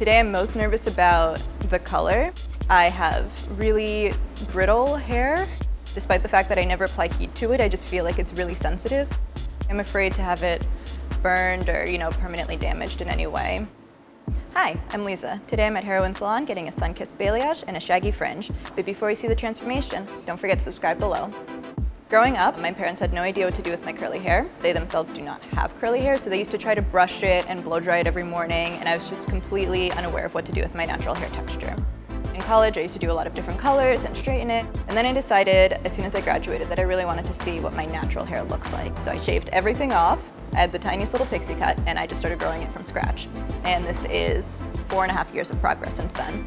Today I'm most nervous about the color. I have really brittle hair. Despite the fact that I never apply heat to it, I just feel like it's really sensitive. I'm afraid to have it burned or, permanently damaged in any way. Hi, I'm Liza. Today I'm at Heroin Salon getting a sun-kissed balayage and a shaggy fringe. But before you see the transformation, don't forget to subscribe below. Growing up, my parents had no idea what to do with my curly hair. They themselves do not have curly hair, so they used to try to brush it and blow dry it every morning, and I was just completely unaware of what to do with my natural hair texture. In college, I used to do a lot of different colors and straighten it, and then I decided, as soon as I graduated, that I really wanted to see what my natural hair looks like. So I shaved everything off. I had the tiniest little pixie cut, and I just started growing it from scratch. And this is 4.5 years of progress since then.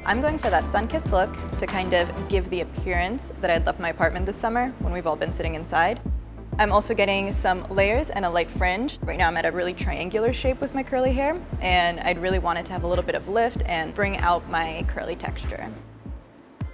I'm going for that sun-kissed look to kind of give the appearance that I'd left my apartment this summer when we've all been sitting inside. I'm also getting some layers and a light fringe. Right now I'm at a really triangular shape with my curly hair, and I'd really want it to have a little bit of lift and bring out my curly texture.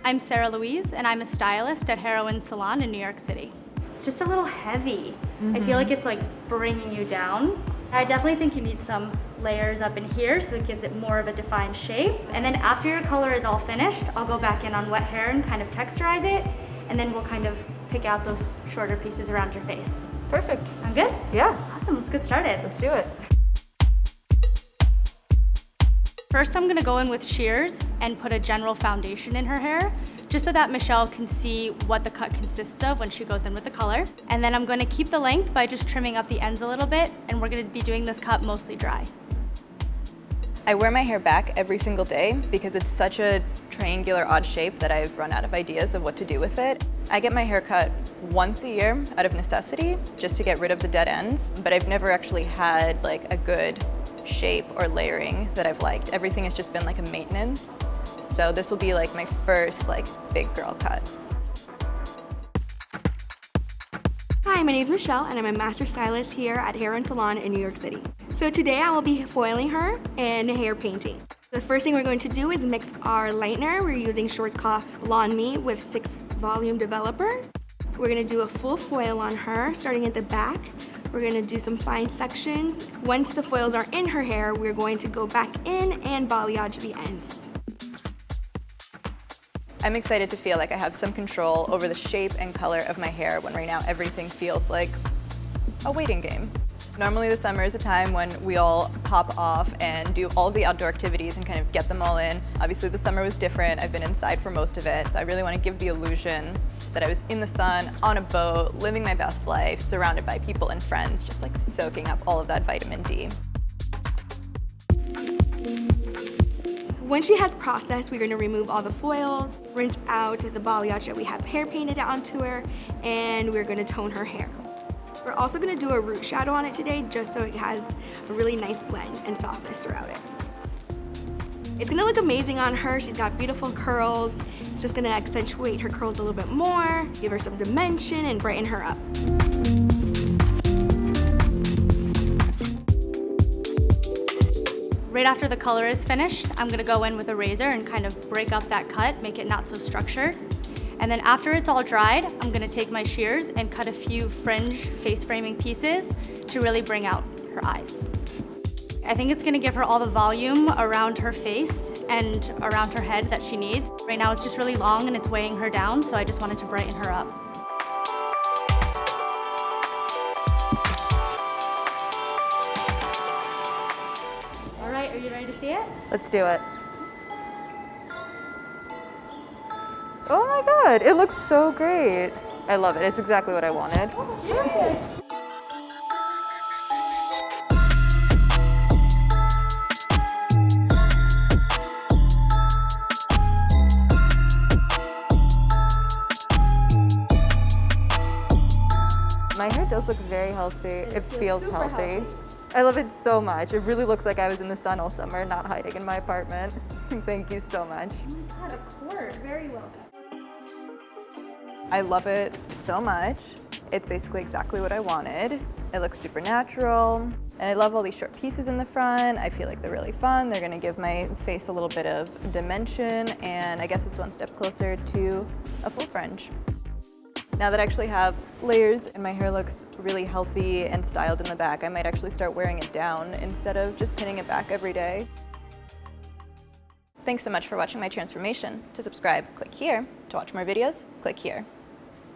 I'm Sarah Louise, and I'm a stylist at Heroin Salon in New York City. It's just a little heavy. I feel like it's like bringing you down. I definitely think you need some layers up in here so it gives it more of a defined shape. And then after your color is all finished, I'll go back in on wet hair and kind of texturize it, and then we'll kind of pick out those shorter pieces around your face. Perfect. Sound good? Yeah. Awesome, let's get started. Let's do it. First, I'm gonna go in with shears and put a general foundation in her hair, just so that Michelle can see what the cut consists of when she goes in with the color. And then I'm gonna keep the length by just trimming up the ends a little bit, and we're gonna be doing this cut mostly dry. I wear my hair back every single day because it's such a triangular odd shape that I've run out of ideas of what to do with it. I get my hair cut once a year out of necessity, just to get rid of the dead ends, but I've never actually had like a good shape or layering that I've liked. Everything has just been like a maintenance. So this will be like my first big girl cut. Hi, my name is Michelle, and I'm a master stylist here at Heroin Salon in New York City. So today I will be foiling her and hair painting. The first thing we're going to do is mix our lightener. We're using Schwarzkopf Lawn Me with 6 volume developer. We're gonna do a full foil on her, starting at the back. We're gonna do some fine sections. Once the foils are in her hair, we're going to go back in and balayage the ends. I'm excited to feel like I have some control over the shape and color of my hair when right now everything feels like a waiting game. Normally the summer is a time when we all pop off and do all of the outdoor activities and kind of get them all in. Obviously the summer was different. I've been inside for most of it, so I really want to give the illusion that I was in the sun, on a boat, living my best life, surrounded by people and friends, just like soaking up all of that vitamin D. When she has processed, we're gonna remove all the foils, rinse out the balayage that we have hair painted onto her, and we're gonna tone her hair. We're also gonna do a root shadow on it today, just so it has a really nice blend and softness throughout it. It's gonna look amazing on her. She's got beautiful curls. It's just gonna accentuate her curls a little bit more, give her some dimension, and brighten her up. Right after the color is finished, I'm gonna go in with a razor and kind of break up that cut, make it not so structured. And then after it's all dried, I'm gonna take my shears and cut a few fringe face framing pieces to really bring out her eyes. I think it's gonna give her all the volume around her face and around her head that she needs. Right now it's just really long and it's weighing her down, so I just wanted to brighten her up. All right, are you ready to see it? Let's do it. Oh my God, it looks so great. I love it, it's exactly what I wanted. My hair does look very healthy. It feels healthy. I love it so much. It really looks like I was in the sun all summer, not hiding in my apartment. Thank you so much. Oh my God, of course. Very well done. I love it so much. It's basically exactly what I wanted. It looks super natural, and I love all these short pieces in the front. I feel like they're really fun. They're gonna give my face a little bit of dimension, and I guess it's one step closer to a full fringe. Now that I actually have layers and my hair looks really healthy and styled in the back, I might actually start wearing it down instead of just pinning it back every day. Thanks so much for watching my transformation. To subscribe, click here. To watch more videos, click here.